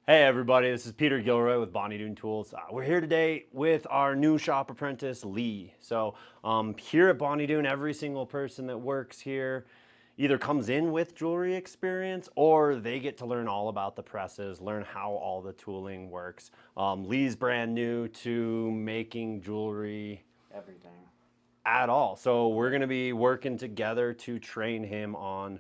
Hey everybody, this is Peter Gilroy with Bonny Doon Tools. We're here today with our new shop apprentice, Lee. Here at Bonny Doon, every single person that works here either comes in with jewelry experience or they get to learn all about the presses, learn how all the tooling works. Lee's brand new to making jewelry Everything. at all. So we're gonna be working together to train him on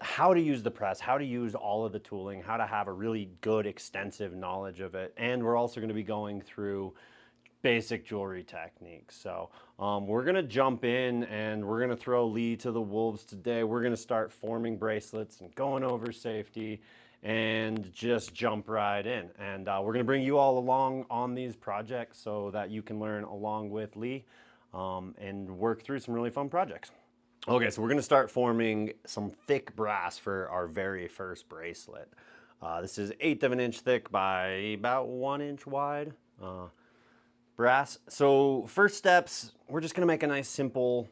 how to use the press, how to use all of the tooling, how to have a really good extensive knowledge of it. And we're also going to be going through basic jewelry techniques. We're going to jump in and we're going to throw Lee to the wolves today. We're going to start forming bracelets and going over safety and just jump right in. And we're going to bring you all along on these projects so that you can learn along with Lee and work through some really fun projects. Okay, so we're gonna start forming some thick brass for our very first bracelet. This is 1/8 of an inch thick by about 1 inch wide brass. So first steps, we're just gonna make a nice simple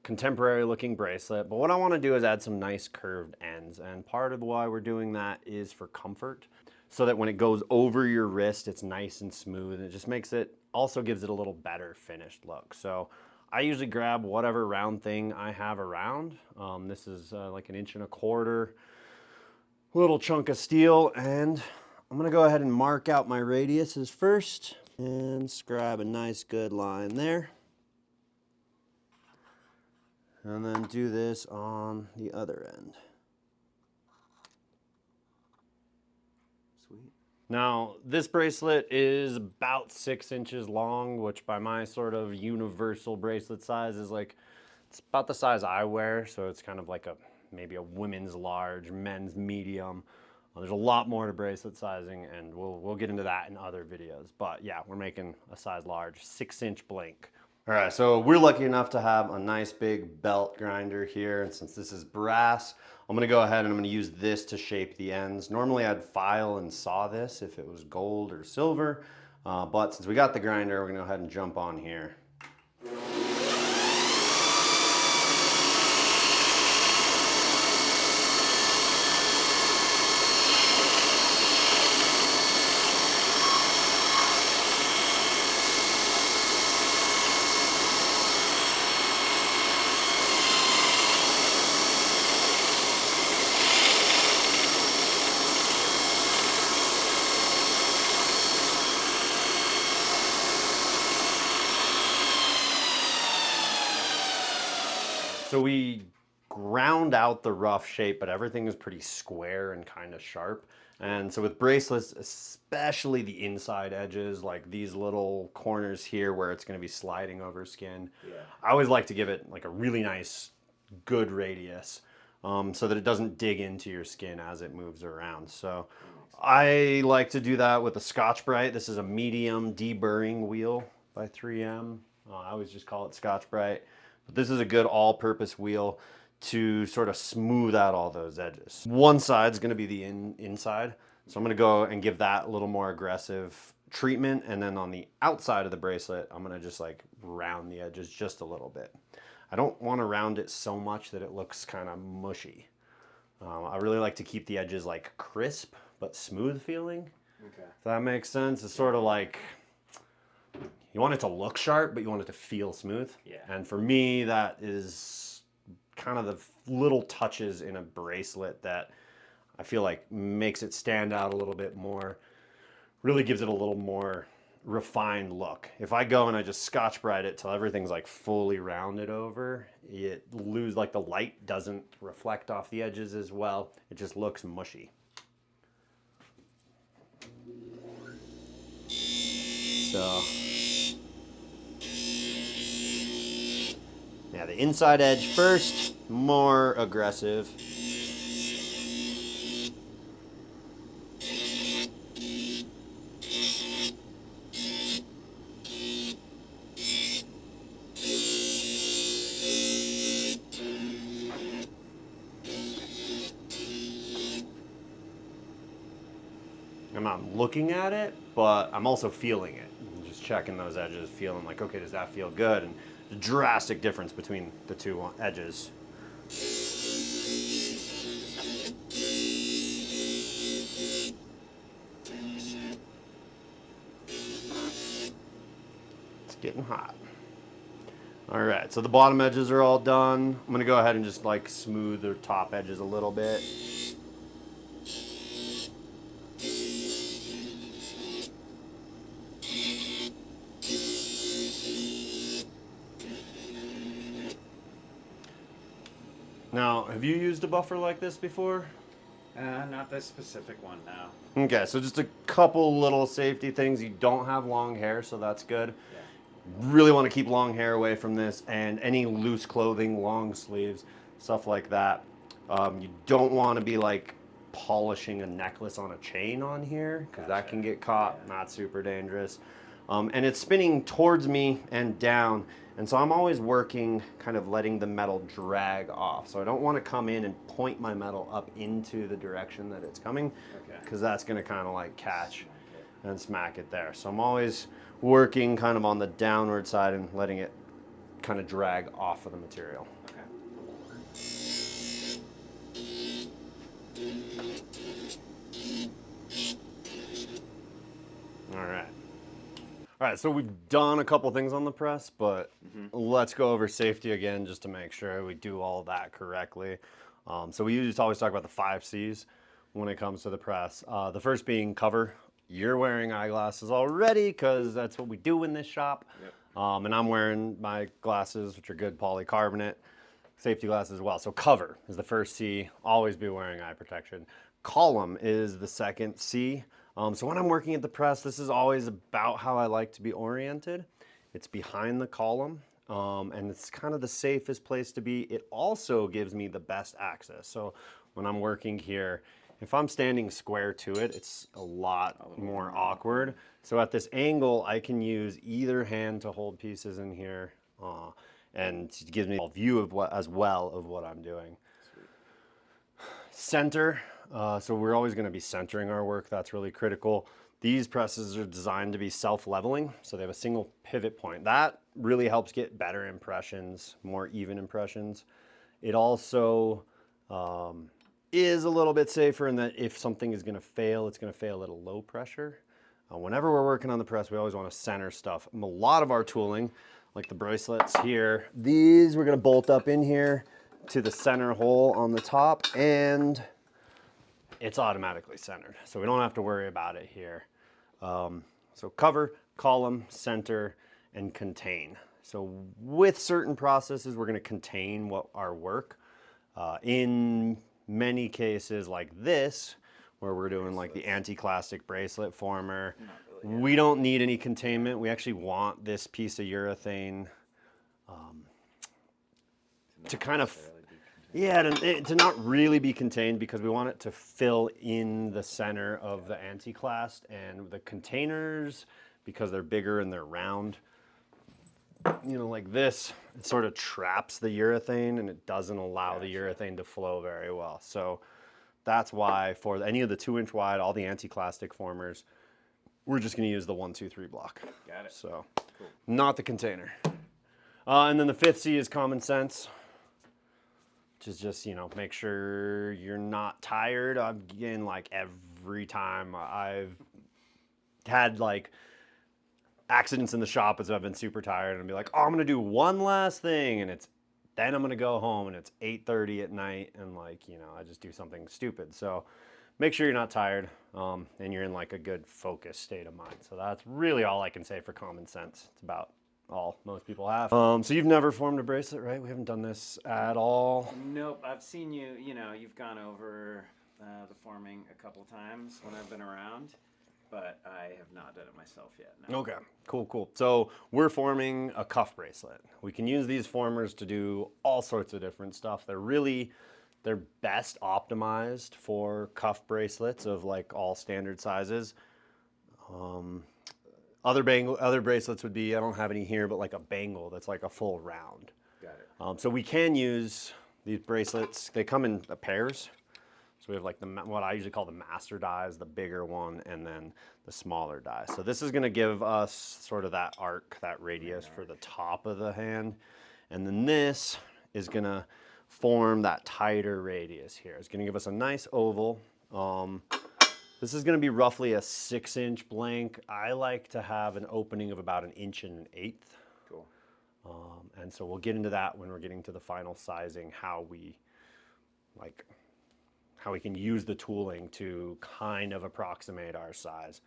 contemporary looking bracelet, but what I wanna do is add some nice curved ends, and part of why we're doing that is for comfort, so that when it goes over your wrist, it's nice and smooth, and it just makes it, also gives it a little better finished look. So I usually grab whatever round thing I have around. This is like 1.25 inch little chunk of steel, and I'm gonna go ahead and mark out my radiuses first and scribe a nice good line there. And then do this on the other end. Sweet. Now, this bracelet is about 6 inches long, which by my sort of universal bracelet size is like, it's about the size I wear, so it's kind of like maybe a women's large, men's medium. There's a lot more to bracelet sizing, and we'll get into that in other videos. But yeah, we're making a size large, 6-inch blank. All right, so we're lucky enough to have a nice big belt grinder here, and since this is brass, I'm gonna go ahead and I'm gonna use this to shape the ends. Normally I'd file and saw this if it was gold or silver, but since we got the grinder, we're gonna go ahead and jump on here. So we ground out the rough shape, but everything is pretty square and kind of sharp. And so with bracelets, especially the inside edges, like these little corners here where it's going to be sliding over skin, I always like to give it like a really nice, good radius so that it doesn't dig into your skin as it moves around. So I like to do that with a Scotch-Brite. This is a medium deburring wheel by 3M. I always just call it Scotch-Brite. But this is a good all-purpose wheel to sort of smooth out all those edges. One side is going to be the inside, so I'm going to go and give that a little more aggressive treatment, and then on the outside of the bracelet, I'm going to just like round the edges just a little bit. I don't want to round it so much that it looks kind of mushy. I really like to keep the edges like crisp but smooth feeling. Okay. If that makes sense. It's sort of like, you want it to look sharp, but you want it to feel smooth. Yeah. And for me, that is kind of the little touches in a bracelet that I feel like makes it stand out a little bit more, really gives it a little more refined look. If I go and I just Scotch-Brite it till everything's like fully rounded over, it loses, like the light doesn't reflect off the edges as well. It just looks mushy. So yeah, the inside edge first, more aggressive. I'm not looking at it, but I'm also feeling it. I'm just checking those edges, feeling like, okay, does that feel good? And there's a drastic difference between the two edges. getting hot. All right, so the bottom edges are all done. I'm gonna go ahead and just like smooth the top edges a little bit. Now, have you used a buffer like this before? Not this specific one, no. Okay, so just a couple little safety things. You don't have long hair, so that's good. Yeah. Really want to keep long hair away from this, and any loose clothing, long sleeves, stuff like that. You don't want to be like polishing a necklace on a chain on here, because that can get caught. Yeah. Not super dangerous. And it's spinning towards me and down, and so I'm always working kind of letting the metal drag off. So I don't want to come in and point my metal up into the direction that it's coming, because that's going to kind of like catch and smack it there. So I'm always working kind of on the downward side and letting it kind of drag off of the material. All right. All right, so we've done a couple things on the press, but let's go over safety again just to make sure we do all that correctly. So we usually always talk about the 5 C's when it comes to the press. The first being cover. You're wearing eyeglasses already because that's what we do in this shop. Yep. And I'm wearing my glasses, which are good polycarbonate, safety glasses as well. So cover is the first C, always be wearing eye protection. Column is the second C. So when I'm working at the press, this is always about how I like to be oriented. It's behind the column, and it's kind of the safest place to be. It also gives me the best access. So when I'm working here, if I'm standing square to it, it's a lot more awkward. So at this angle, I can use either hand to hold pieces in here, and it gives me a view of what I'm doing. Sweet. Center. So we're always going to be centering our work. That's really critical. These presses are designed to be self-leveling, so they have a single pivot point. That really helps get better impressions, more even impressions. It also is a little bit safer in that if something is going to fail, it's going to fail at a low pressure. Whenever we're working on the press, we always want to center stuff. A lot of our tooling, like the bracelets here, these we're going to bolt up in here to the center hole on the top, and it's automatically centered, so we don't have to worry about it here. So cover, column, center, and contain. So with certain processes, we're going to contain our work. In many cases like this, where we're doing like the anti-clastic bracelet former, we don't need any containment. We actually want this piece of urethane to kind of, to not really be contained, because we want it to fill in the center of the anti-clast, and the containers, because they're bigger and they're round, you know, like this, it sort of traps the urethane and it doesn't allow the urethane to flow very well. So that's why for any of the 2-inch wide, all the anti-clastic formers, we're just going to use the 1, 2, 3 block. Got it. So cool. Not the container. And then the 5th C is common sense, which is just, you know, make sure you're not tired. Again, like every time I've had like accidents in the shop as I've been super tired and be like, oh, I'm gonna do one last thing, and then I'm gonna go home and it's 8:30 at night, and like, you know, I just do something stupid. So make sure you're not tired, and you're in like a good focused state of mind. So that's really all I can say for common sense. It's about all most people have. So you've never formed a bracelet, right? We haven't done this at all. Nope, I've seen you, you've gone over the forming a couple times when I've been around, but I have not done it myself yet. No. Okay, cool. So we're forming a cuff bracelet. We can use these formers to do all sorts of different stuff. They're best optimized for cuff bracelets of like all standard sizes. Other bracelets would be, I don't have any here, but like a bangle that's like a full round. Got it. So we can use these bracelets. They come in pairs. So we have like what I usually call the master dies, the bigger one, and then the smaller die. So this is going to give us sort of that arc, that radius for the top of the hand. And then this is going to form that tighter radius here. It's going to give us a nice oval. This is going to be roughly a 6-inch blank. I like to have an opening of about 1 1/8 inches. And so we'll get into that when we're getting to the final sizing, how we can use the tooling to kind of approximate our size.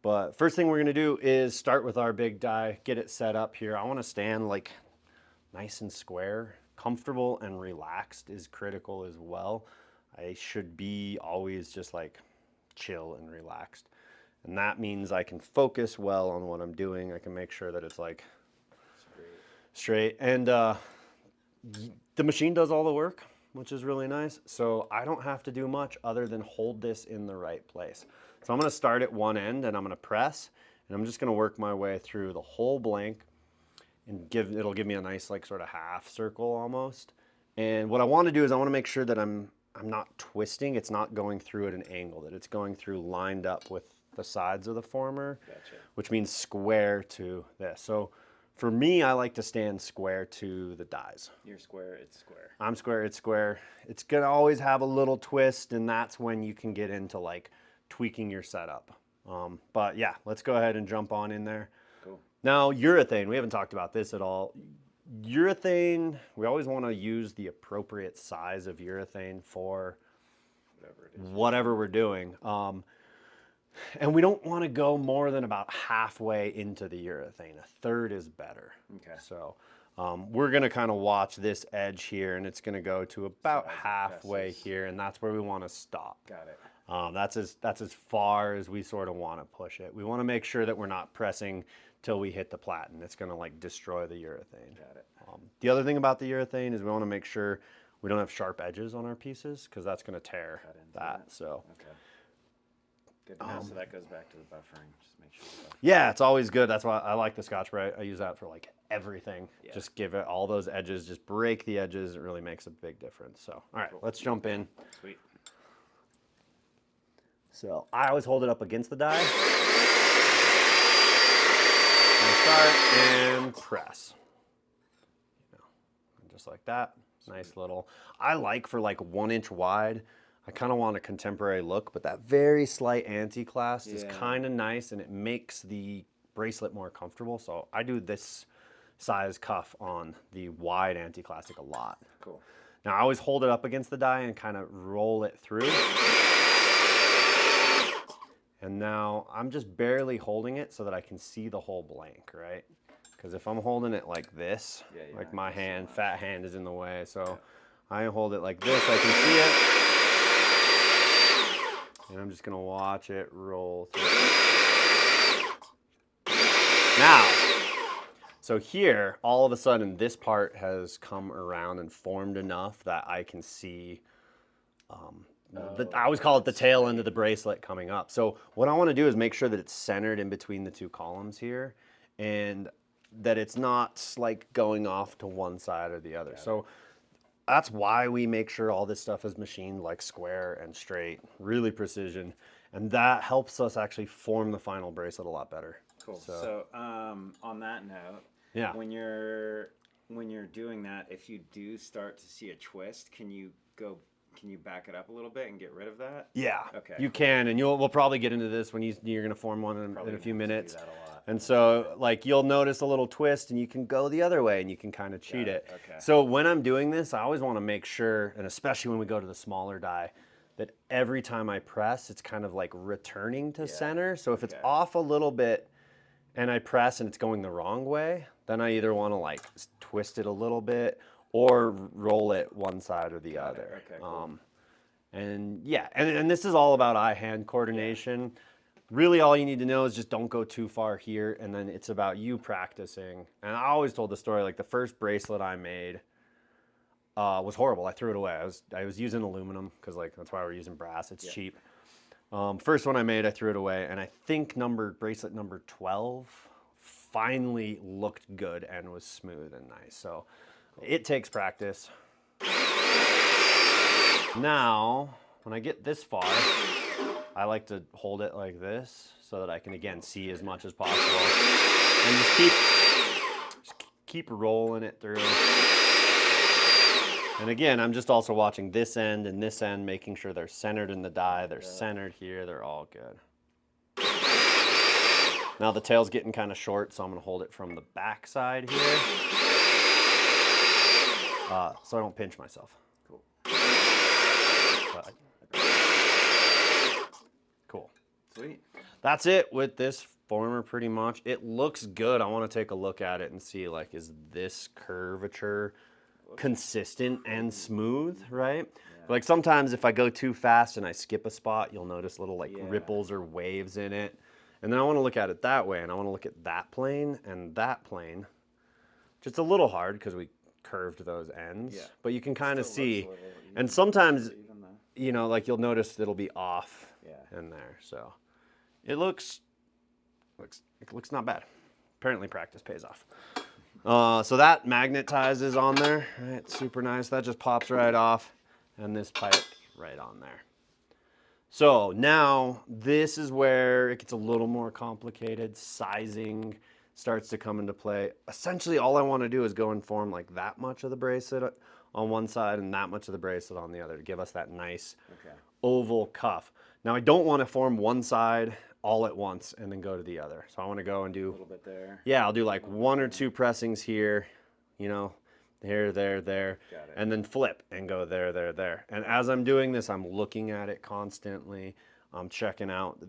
But first thing we're gonna do is start with our big die, get it set up here. I wanna stand like nice and square. Comfortable and relaxed is critical as well. I should be always just like chill and relaxed. And that means I can focus well on what I'm doing. I can make sure that it's like straight. And the machine does all the work, which is really nice. So I don't have to do much other than hold this in the right place. So I'm gonna start at one end and I'm gonna press, and I'm just gonna work my way through the whole blank and it'll give me a nice like sort of half circle almost. And what I wanna do is I wanna make sure that I'm not twisting, it's not going through at an angle, that it's going through lined up with the sides of the former, which means square to this. So for me, I like to stand square to the dies. You're square, it's square. I'm square, it's square. It's gonna always have a little twist, and that's when you can get into like tweaking your setup. But yeah, let's go ahead and jump on in there. Cool. Now, urethane, we haven't talked about this at all. Urethane, we always wanna use the appropriate size of urethane for whatever we're doing. And we don't want to go more than about halfway into the urethane. A third is better. Okay. So we're going to kind of watch this edge here, and it's going to go to about halfway here, and that's where we want to stop. Got it. That's as far as we sort of want to push it. We want to make sure that we're not pressing till we hit the platen. It's going to like destroy the urethane. Got it. The other thing about the urethane is we want to make sure we don't have sharp edges on our pieces, because that's going to tear that. So. Okay. Good to know. So that goes back to the buffering. Just make sure. Yeah, it's always good. That's why I like the Scotch-Brite. I use that for like everything. Yeah. Just give it all those edges, just break the edges. It really makes a big difference. So, all right, let's jump in. Sweet. So I always hold it up against the die. And start and press. And just like that. Nice little. I like for like 1 inch wide. I kind of want a contemporary look, but that very slight anti-clasp is kind of nice, and it makes the bracelet more comfortable. So I do this size cuff on the wide anti-clasp a lot. Cool. Now I always hold it up against the die and kind of roll it through. And now I'm just barely holding it so that I can see the whole blank, right? Because if I'm holding it like this, like my hand, fat hand is in the way. So I hold it like this, I can see it. And I'm just gonna watch it roll through. Now, so here, all of a sudden, this part has come around and formed enough that I can see, I always call it the tail end of the bracelet coming up. So what I wanna do is make sure that it's centered in between the two columns here, and that it's not like going off to one side or the other. So that's why we make sure all this stuff is machined like square and straight, really precision. And that helps us actually form the final bracelet a lot better. Cool. So on that note, when you're doing that, if you do start to see a twist, can you back it up a little bit and get rid of that? Yeah, okay, you can, and we'll probably get into this when you're gonna form one in a few minutes. Do that a lot. And so like you'll notice a little twist and you can go the other way and you can kind of cheat it. Okay. So when I'm doing this, I always want to make sure, and especially when we go to the smaller die, that every time I press, it's kind of like returning to center. So if it's off a little bit and I press and it's going the wrong way, then I either want to like twist it a little bit or roll it one side or the other. Okay, cool. And yeah, and this is all about eye-hand coordination. Really all you need to know is just don't go too far here, and then it's about you practicing. And I always told the story, like the first bracelet I made was horrible. I threw it away. I was using aluminum because like that's why we're using brass. It's cheap. First one I made, I threw it away, and I think bracelet number 12 finally looked good and was smooth and nice. So it takes practice. Now, when I get this far, I like to hold it like this so that I can, again, see as much as possible. And just keep rolling it through. And again, I'm just also watching this end and this end, making sure they're centered in the die, they're centered here, they're all good. Now the tail's getting kind of short, so I'm gonna hold it from the back side here, so I don't pinch myself. Cool. Cool. Sweet. That's it with this former pretty much. It looks good. I want to take a look at it and see, like, is this curvature consistent and smooth, right? Yeah. Like sometimes if I go too fast and I skip a spot, you'll notice little like ripples or waves in it. And then I want to look at it that way, and I want to look at that plane and that plane. Just a little hard because we curved those ends, but you can kind of see. And sometimes, you know, like you'll notice it'll be off in there. So it looks not bad. Apparently practice pays off. So that magnetizes on there, right? Super nice. That just pops right off, and this pipe right on there. So now this is where it gets a little more complicated. Sizing starts to come into play. Essentially, all I want to do is go and form like that much of the bracelet on one side and that much of the bracelet on the other to give us that nice oval cuff. Now I don't want to form one side all at once and then go to the other. So I want to go and do a little bit there. Yeah, I'll do like one or two pressings here, you know, here, there, and then flip and go there. And as I'm doing this, I'm looking at it constantly. I'm checking out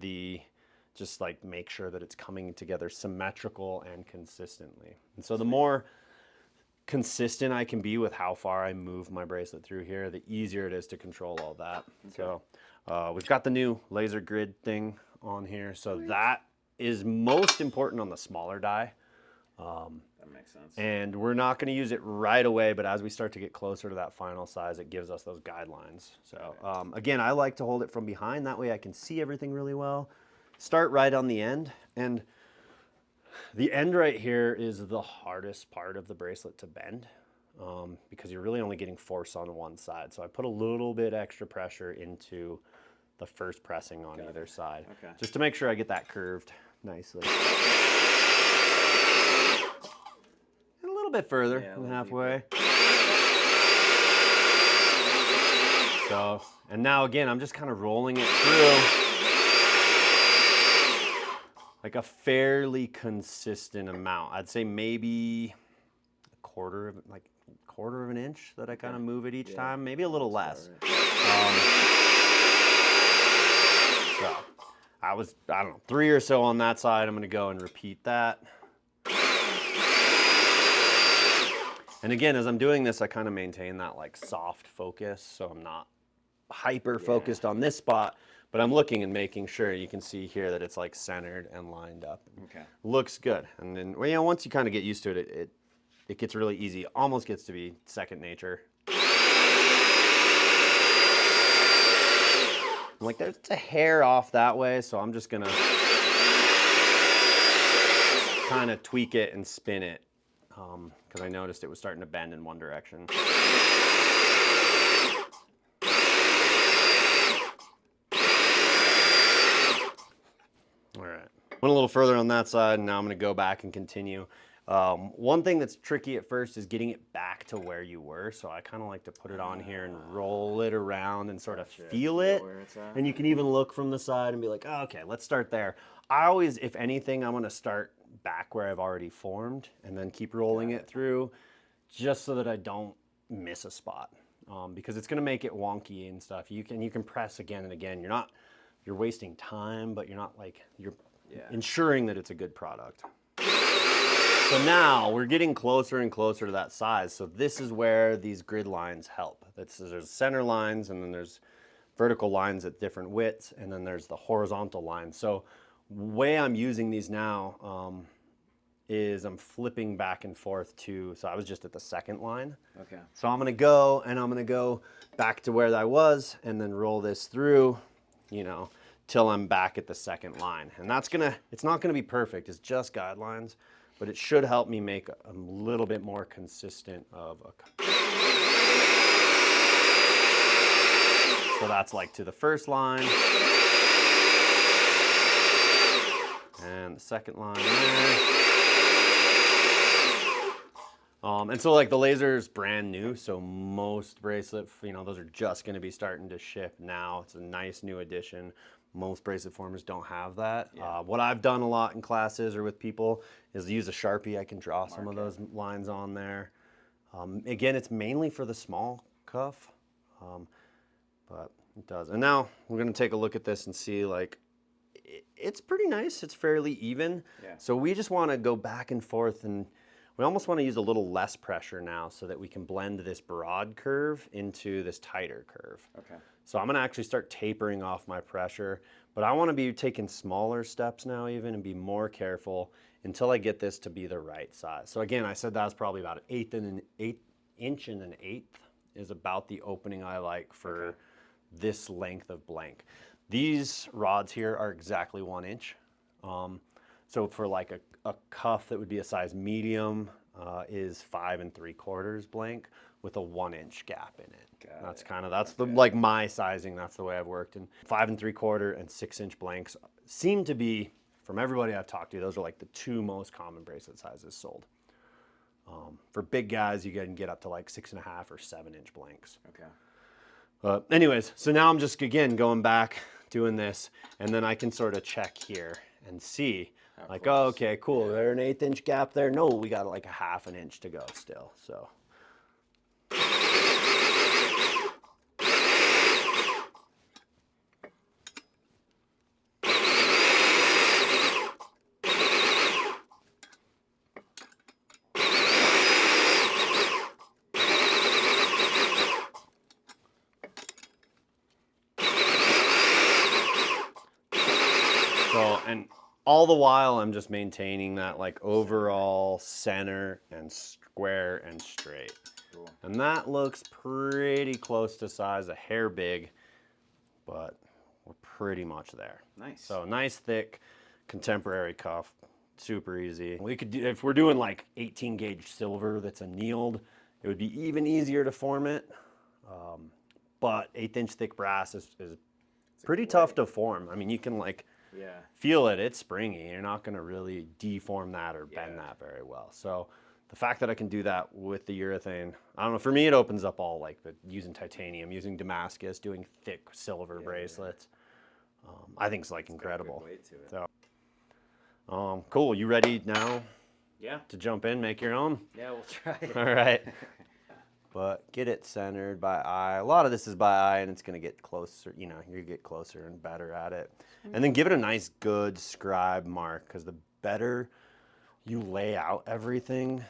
just like make sure that it's coming together symmetrical and consistently. And so the more consistent I can be with how far I move my bracelet through here, the easier it is to control all that. So we've got the new laser grid thing on here. So that is most important on the smaller die. That makes sense. And we're not going to use it right away, but as we start to get closer to that final size, it gives us those guidelines. So again, I like to hold it from behind. That way I can see everything really well. Start right on the end. And the end right here is the hardest part of the bracelet to bend because you're really only getting force on one side. So I put a little bit extra pressure into the first pressing on either side, just to make sure I get that curved nicely. And a little bit further than halfway. So, and now again, I'm just kind of rolling it through like a fairly consistent amount. I'd say maybe a quarter of an inch that I kind of move it each time, maybe a little less. So I don't know, 3 or so on that side. I'm gonna go and repeat that. And again, as I'm doing this, I kind of maintain that like soft focus. So I'm not hyper focused on this spot, but I'm looking and making sure. You can see here that it's like centered and lined up. Looks good. And then, well, you know, once you kind of get used to it, it gets really easy. Almost gets to be second nature. I'm like, there's a hair off that way, so I'm just gonna kind of tweak it and spin it because I noticed it was starting to bend in one direction. All right, went a little further on that side, and now I'm gonna go back and continue. One thing that's tricky at first is getting it back to where you were. So I kind of like to put it on here and roll it around and sort of feel it. And you can even look from the side and be like, oh, okay, let's start there. I always, if anything, I'm gonna start back where I've already formed and then keep rolling it through just so that I don't miss a spot. Because it's gonna make it wonky and stuff. You can press again and again. You're wasting time, but you're not like, you're ensuring that it's a good product. So now we're getting closer and closer to that size. So this is where these grid lines help. There's center lines, and then there's vertical lines at different widths, and then there's the horizontal lines. So the way I'm using these now is I'm flipping back and forth so I was just at the second line. So I'm gonna go back to where I was and then roll this through, you know, till I'm back at the second line. And it's not gonna be perfect, it's just guidelines, but it should help me make a little bit more consistent of a. So that's like to the first line. And the second line there. And so like the laser is brand new, so most bracelet, you know, those are just gonna be starting to ship now. It's a nice new addition. Most bracelet formers don't have that. Yeah. What I've done a lot in classes or with people is use a Sharpie. I can draw some of those lines on there. Again, it's mainly for the small cuff, but it does. And now we're going to take a look at this and see, like, it's pretty nice. It's fairly even. Yeah. So we just want to go back and forth, and we almost want to use a little less pressure now so that we can blend this broad curve into this tighter curve. Okay. So I'm going to actually start tapering off my pressure, but I want to be taking smaller steps now even and be more careful until I get this to be the right size. So again, I said that's probably about an inch and an eighth is about the opening I like for this length of blank. These rods here are exactly 1 inch. So for like a cuff that would be a size medium is 5 3/4 blank with a 1 inch gap in it. That's the like my sizing. That's the way I've worked. And 5 3/4 and 6 inch blanks seem to be, from everybody I've talked to, those are like the 2 most common bracelet sizes sold. For big guys, you can get up to like 6.5 or 7 inch blanks. Okay. Anyways, so now I'm just again going back, doing this, and then I can sort of check here and see, like, oh, okay, cool. There an 1/8 inch gap there? No, we got like a 1/2 inch to go still. So. And all the while I'm just maintaining that like overall center and square and straight. Cool. And that looks pretty close to size, a hair big, but we're pretty much there. Nice. So nice thick contemporary cuff, super easy. We could do, if we're doing like 18 gauge silver that's annealed, it would be even easier to form it. But 1/8 inch thick brass is pretty tough to form. I mean, you can like feel it, it's springy. You're not gonna really deform that or bend that very well. So the fact that I can do that with the urethane, I don't know, for me it opens up all like using titanium, using Damascus, doing thick silver bracelets. I think it's like incredible. So, cool, you ready now? Yeah. To jump in, make your own? Yeah, we'll try it. All right. But get it centered by eye. A lot of this is by eye, and it's going to get closer. You know, you get closer and better at it. And then give it a nice, good scribe mark, because the better you lay out everything,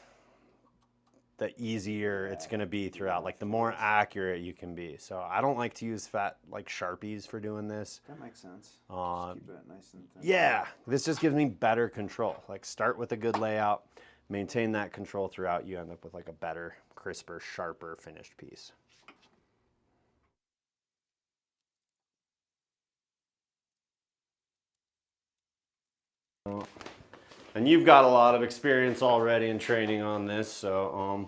the easier it's going to be throughout. Like the more accurate you can be. So I don't like to use fat like Sharpies for doing this. That makes sense. Just keep it nice and thin. Yeah, this just gives me better control. Like start with a good layout, maintain that control throughout. You end up with like a better, crisper, sharper finished piece. And you've got a lot of experience already in training on this, so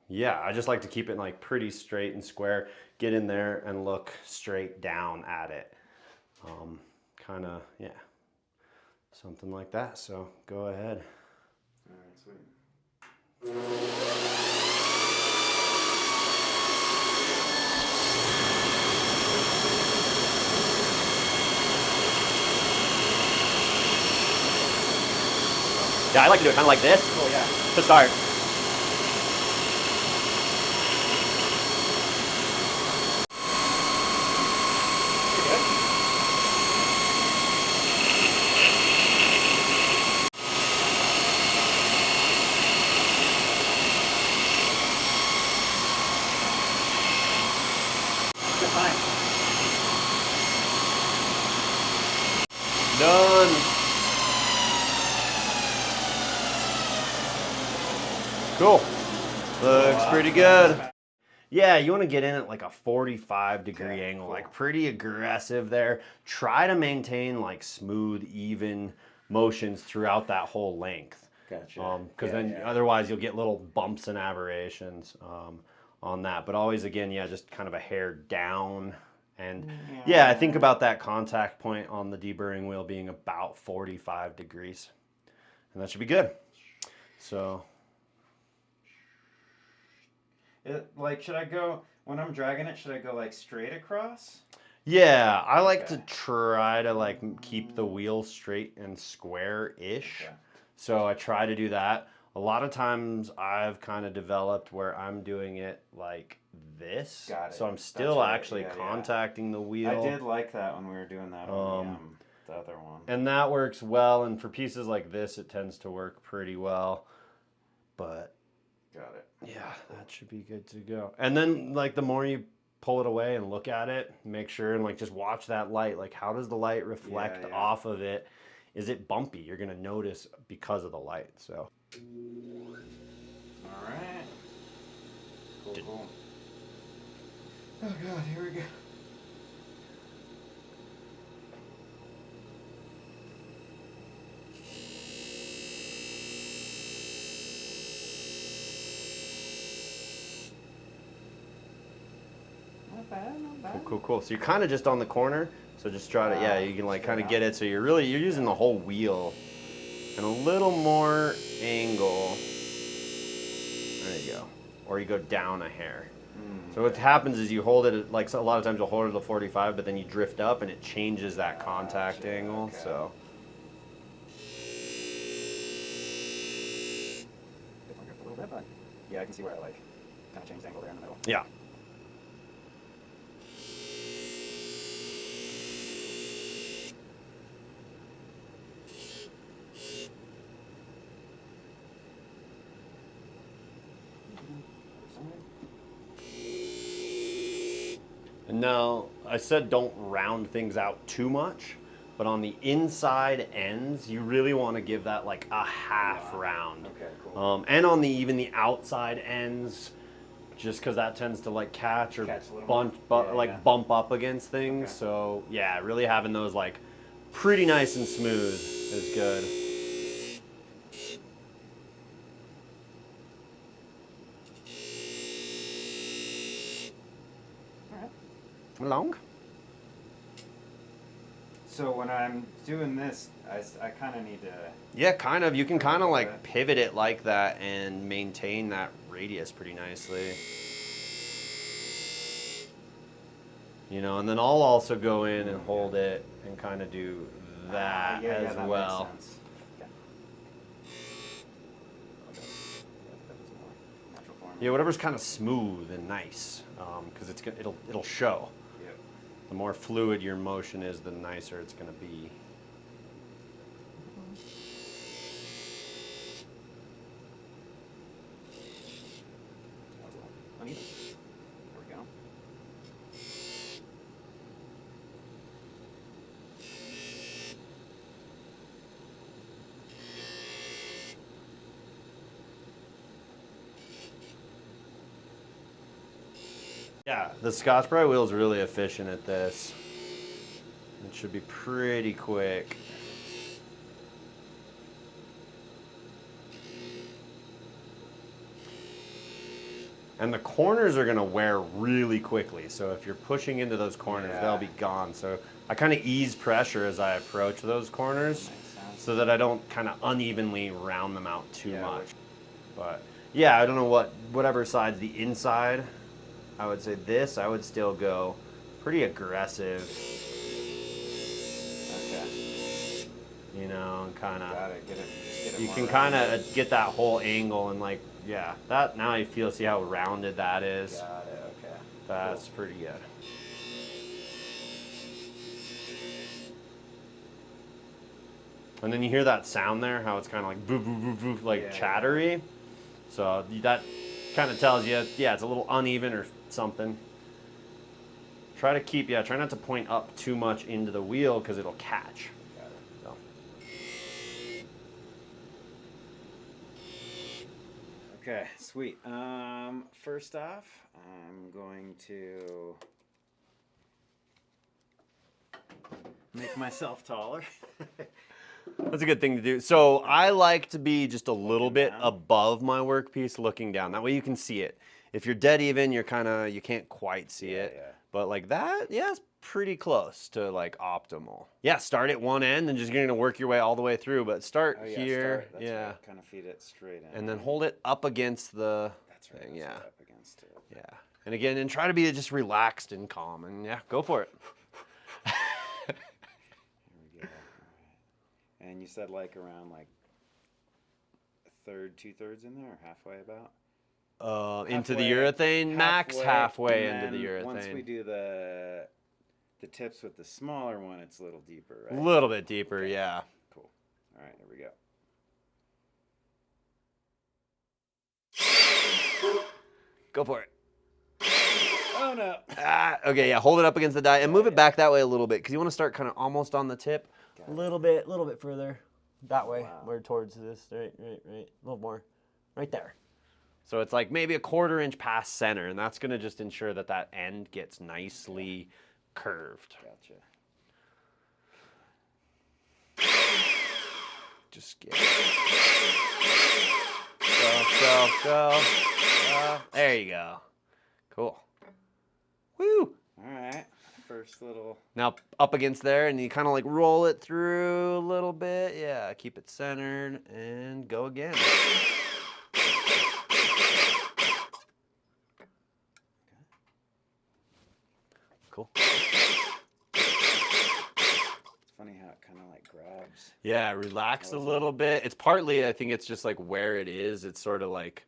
yeah, I just like to keep it like pretty straight and square. Get in there and look straight down at it. Kind of, yeah, something like that. So go ahead. All right, sweet. Yeah, I like to do it kind of like this. Oh yeah. To start. Done. Cool. Looks pretty good. Yeah, you want to get in at like a 45-degree angle, like pretty aggressive there. Try to maintain like smooth, even motions throughout that whole length. Gotcha. Because then otherwise you'll get little bumps and aberrations on that. But always, again, yeah, just kind of a hair down. And yeah, I think about that contact point on the deburring wheel being about 45 degrees. And that should be good. So. Like, should I go, when I'm dragging it, should I go like straight across? Yeah, I like to try to like keep the wheel straight and square-ish. Okay. So I try to do that. A lot of times I've kind of developed where I'm doing it like this. Got it. So I'm That's still right. actually Yeah, yeah. contacting the wheel. I did like that when we were doing that on the other one. And that works well. And for pieces like this, it tends to work pretty well. But got it. Yeah, that should be good to go. And then like the more you pull it away and look at it, make sure and like just watch that light. Like how does the light reflect off of it? Is it bumpy? You're gonna notice because of the light. So. All right. Cool. Oh god, here we go. Not bad. Cool. So you're kind of just on the corner. So just try to, yeah, you can like kind of get it. So you're using the whole wheel and a little more angle. There you go. Or you go down a hair. So what happens is you hold it, like so a lot of times you'll hold it at 45, but then you drift up and it changes that contact angle. Okay. So. Definitely drift a little bit, but yeah, I can see where I like kind of changed the angle there in the middle. Yeah. No, I said don't round things out too much, but on the inside ends, you really want to give that like a half round. Okay, cool. And on even the outside ends, just because that tends to like catch or bump up against things. Okay. So yeah, really having those like pretty nice and smooth is good. Long. So when I'm doing this, I kind of need to... Yeah, kind of. You can kind of like pivot it like that and maintain that radius pretty nicely. You know, and then I'll also go in and hold it and kind of do that as that well. makes sense. Yeah, whatever's kind of smooth and nice, because it'll show. Yep. The more fluid your motion is, the nicer it's going to be. Uneven. There we go. Yeah, the Scotch-Brite wheel is really efficient at this. It should be pretty quick. And the corners are going to wear really quickly. So if you're pushing into those corners, they'll be gone. So I kind of ease pressure as I approach those corners so that I don't kind of unevenly round them out too much. But yeah, I don't know whatever side's the inside. I would say this, I would still go pretty aggressive. Okay. You know, kind of. Got it. Get it you can kind of get that whole angle and like, yeah, that now you see how rounded that is. Got it. Okay. That's pretty good. And then you hear that sound there, how it's kind of like boo boo boo boo, like chattery. Yeah. So that kind of tells you, yeah, it's a little uneven or something. Try not to point up too much into the wheel because it'll catch. Got it. So. Okay, sweet. First off, I'm going to make myself taller. That's a good thing to do. So I like to be just a little bit above my workpiece looking down. That way you can see it. If you're dead even, you can't quite see it. Yeah. But like that, yeah, it's pretty close to like optimal. Yeah, start at one end and just going to work your way all the way through. But start here. That's right. Kind of feed it straight in. And then hold it up against the thing. Yeah. Up against it. Yeah. And again, and try to be just relaxed and calm. And yeah, go for it. And you said like around like a third, 2/3 in there, or halfway about? Into the urethane, max halfway into the urethane. Once we do the tips with the smaller one, it's a little deeper, right? A little bit deeper, okay. Yeah. Cool. All right, here we go. Go for it. Oh no. Okay, yeah, hold it up against the die and move it back that way a little bit because you want to start kind of almost on the tip. A little bit further. That way, more towards this. Right. A little more. Right there. So it's like maybe a 1/4 inch past center, and that's going to just ensure that that end gets nicely curved. Gotcha. Just get it. Go. There you go. Cool. Woo! All right. First little. Now up against there, and you kind of like roll it through a little bit. Yeah, keep it centered, and go again. Cool. It's funny how it kind of like grabs. Yeah, relax a little bit. It's partly, I think it's just like where it is. It's sort of like,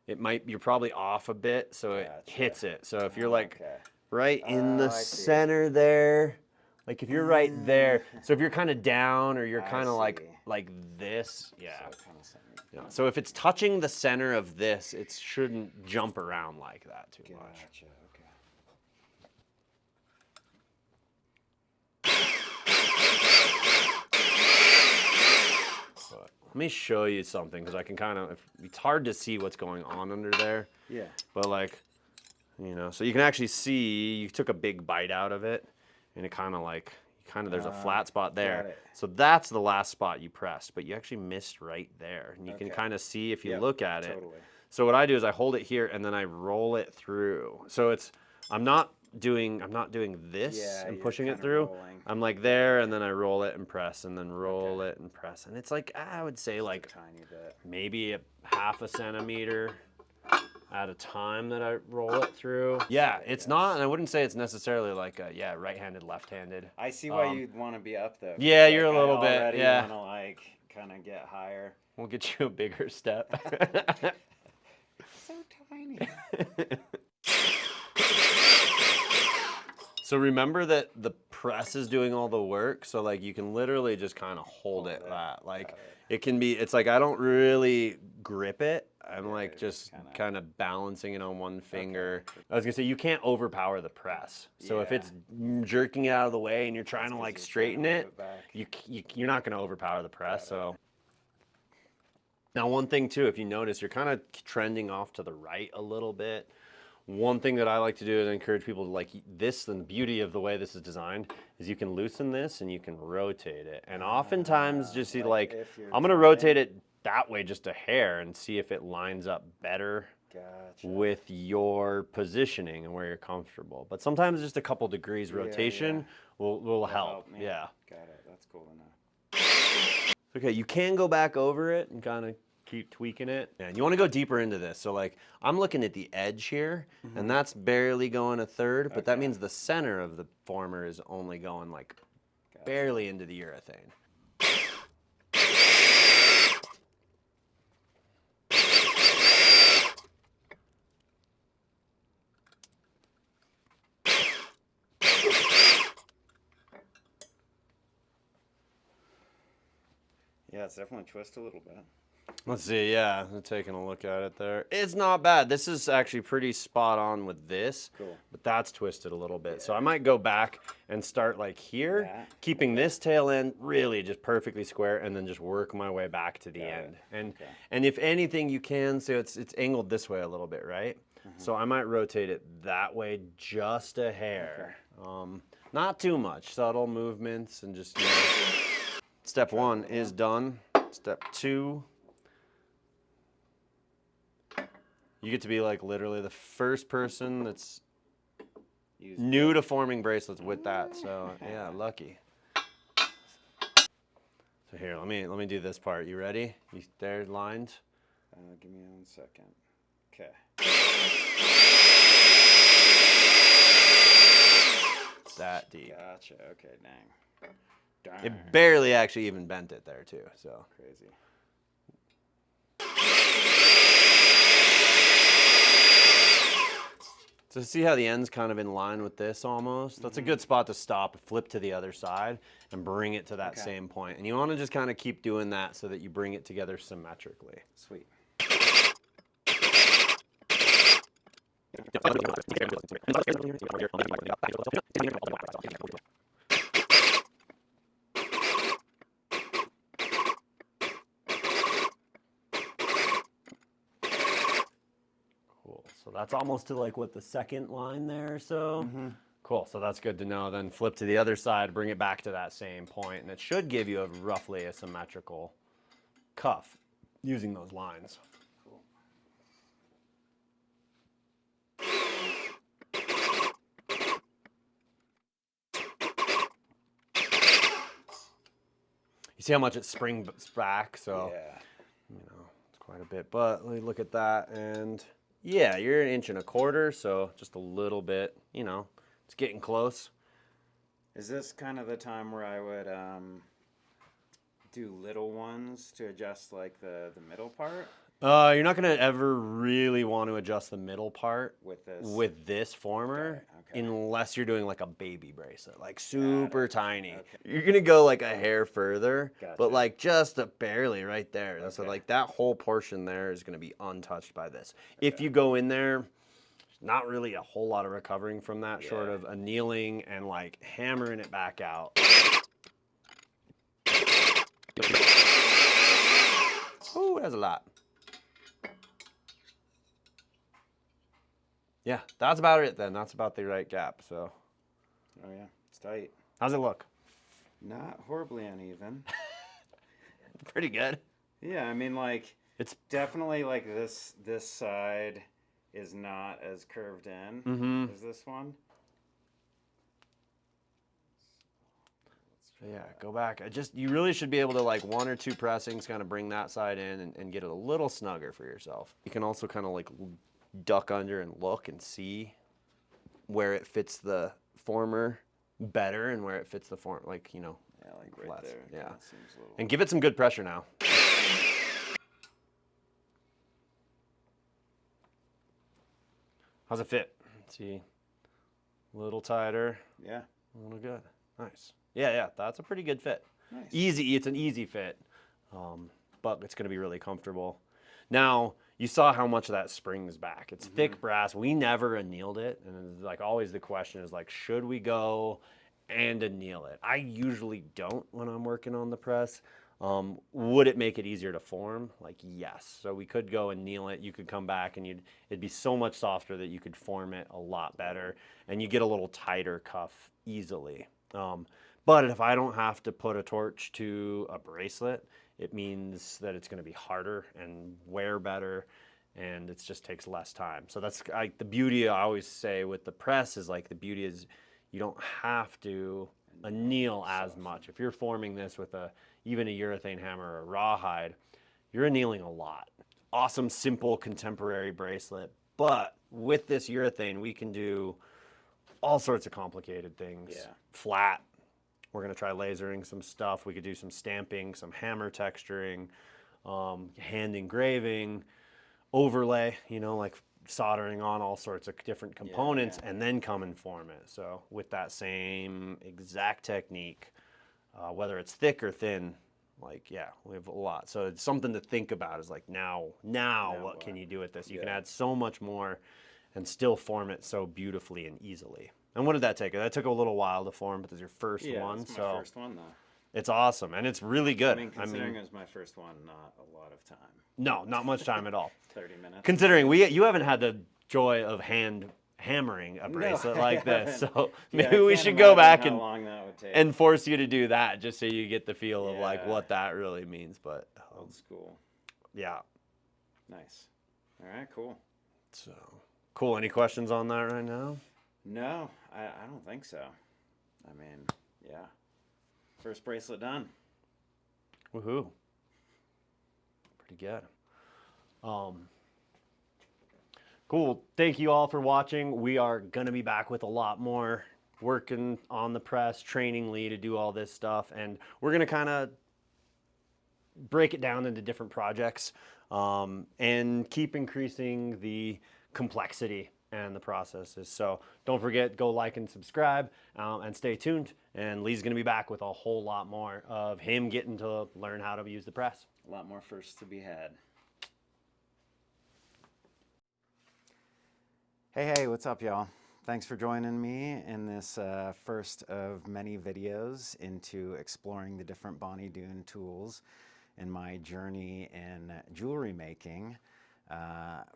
you're probably off a bit, so it hits it. So if you're like right in the center there, like if you're right there, so if you're kind of down or you're kind of like this, yeah. So if it's touching the center of this, it shouldn't jump around like that too much. Gotcha. Okay. Let me show you something because I can kind of, it's hard to see what's going on under there. Yeah. But like, so you can actually see, you took a big bite out of it and it kind of there's a flat spot there. So that's the last spot you pressed, but you actually missed right there. And you can kind of see if you look at it. So what I do is I hold it here and then I roll it through. So I'm not doing this and pushing it through. I'm like there and then I roll it and press and then roll it and press. And it's like, I would say like tiny bit. Maybe a 1/2 centimeter at a time that I roll it through. Yeah, it's not, and I wouldn't say it's necessarily like right-handed, left-handed. I see why you'd want to be up though. Yeah, you're a little bit, I want to like kind of get higher. We'll get you a bigger step. So tiny. So remember that the press is doing all the work, so like you can literally just kind of hold it that. Like it can be, it's like I don't really grip it. I'm like just kind of balancing it on one finger. I was gonna say you can't overpower the press. So if it's jerking it out of the way and you're trying to like straighten it, you're not gonna overpower the press. So now one thing too, if you notice, you're kind of trending off to the right a little bit. One thing that I like to do is encourage people to like this, and the beauty of the way this is designed is you can loosen this and you can rotate it. And oftentimes just see like I'm gonna rotate it that way just a hair and see if it lines up better with your positioning and where you're comfortable. But sometimes just a couple degrees rotation will help. Yeah. Got it. That's cool to know. Okay, you can go back over it and kind of keep tweaking it. And you want to go deeper into this. So like I'm looking at the edge here and that's barely going 1/3, but that means the center of the former is only going like barely into the urethane. Yeah, it's definitely twist a little bit. Let's see, yeah, I'm taking a look at it there. It's not bad. This is actually pretty spot on with this, but that's twisted a little bit. So I might go back and start like here, keeping this tail end really just perfectly square, and then just work my way back to the end. And if anything you can, so it's angled this way a little bit, right? So I might rotate it that way just a hair. Not too much, subtle movements, and just, step 1 is done. Step 2. You get to be like literally the first person that's new to forming bracelets with that. So yeah, lucky. So here, let me do this part. You ready? You there lined? Give me 1 second. Okay. It's that deep. Gotcha. Okay, dang. Darn. It barely actually even bent it there too. So Crazy. So see how the end's kind of in line with this almost? That's a good spot to stop, flip to the other side, and bring it to that same point. And you want to just kind of keep doing that so that you bring it together symmetrically. Sweet. Cool. So that's almost to like what, the second line there or so? Cool. So that's good to know. Then flip to the other side, bring it back to that same point, and it should give you roughly a symmetrical cuff using those lines. Cool. You see how much it springs back? So, Yeah. you know, it's quite a bit. But let me look at that, and yeah, you're 1.25 inches, so just a little bit. You know, it's getting close. Is this kind of the time where I would do little ones to adjust like the middle part? You're not gonna ever really want to adjust the middle part with this former Okay. unless you're doing like a baby bracelet, like super tiny. Okay. You're gonna go like a hair further, but like just barely right there. Okay. So like that whole portion there is gonna be untouched by this. Okay. If you go in there, not really a whole lot of recovering from that, short of annealing and like hammering it back out. Ooh, that's a lot. Yeah, that's about it then. That's about the right gap, so. Oh yeah, it's tight. How's it look? Not horribly uneven. Pretty good. Yeah, I mean like it's definitely like this side is not as curved in as this one. So yeah, go back. You really should be able to like 1 or 2 pressings kind of bring that side in and get it a little snugger for yourself. You can also kind of like duck under and look and see where it fits the former better and where it fits the form, like, you know. Yeah, like right there. Yeah. Seems a little... And give it some good pressure now. How's it fit? Let's see. A little tighter. Yeah. A little good. Nice. Yeah, that's a pretty good fit. Nice. Easy, it's an easy fit, but it's going to be really comfortable. Now, you saw how much of that springs back. It's thick brass. We never annealed it, and like always the question is like, should we go and anneal it? I usually don't when I'm working on the press. Would it make it easier to form? Like, yes. So we could go and anneal it. You could come back and it'd be so much softer that you could form it a lot better, and you get a little tighter cuff easily. But if I don't have to put a torch to a bracelet, it means that it's going to be harder and wear better, and it just takes less time. So that's like the beauty I always say with the press is like the beauty is you don't have to anneal as much. If you're forming this with even a urethane hammer or a rawhide, you're annealing a lot. Awesome, simple, contemporary bracelet. But with this urethane, we can do all sorts of complicated things. Yeah. Flat. We're going to try lasering some stuff. We could do some stamping, some hammer texturing, hand engraving, overlay, you know, like soldering on all sorts of different components and then come and form it. So with that same exact technique, whether it's thick or thin, like, yeah, we have a lot. So it's something to think about is like now what can you do with this? You can add so much more and still form it so beautifully and easily. And what did that take? That took a little while to form, but it's your first one. It's my first one, though. It's awesome, and it's really good. I mean, considering it was my first one, not a lot of time. No, not much time at all. 30 minutes. Considering you haven't had the joy of hand hammering a bracelet like this, so maybe we should go back and force you to do that just so you get the feel of like what that really means. But old school. Yeah. Nice. All right, cool. So cool. Any questions on that right now? No, I don't think so. I mean, yeah. First bracelet done. Woohoo. Pretty good. Cool. Thank you all for watching. We are going to be back with a lot more working on the press, training Lee to do all this stuff, and we're gonna kind of break it down into different projects and keep increasing the complexity and the processes. So don't forget, go like and subscribe and stay tuned. And Lee's gonna be back with a whole lot more of him getting to learn how to use the press. A lot more firsts to be had. Hey, what's up, y'all? Thanks for joining me in this first of many videos into exploring the different Bonny Doon tools in my journey in jewelry making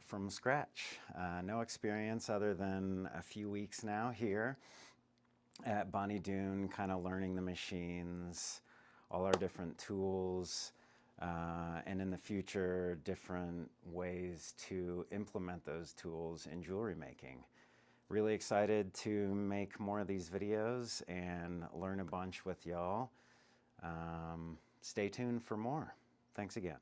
from scratch. No experience other than a few weeks now here at Bonny Doon, kind of learning the machines, all our different tools, and in the future, different ways to implement those tools in jewelry making. Really excited to make more of these videos and learn a bunch with y'all. Stay tuned for more. Thanks again.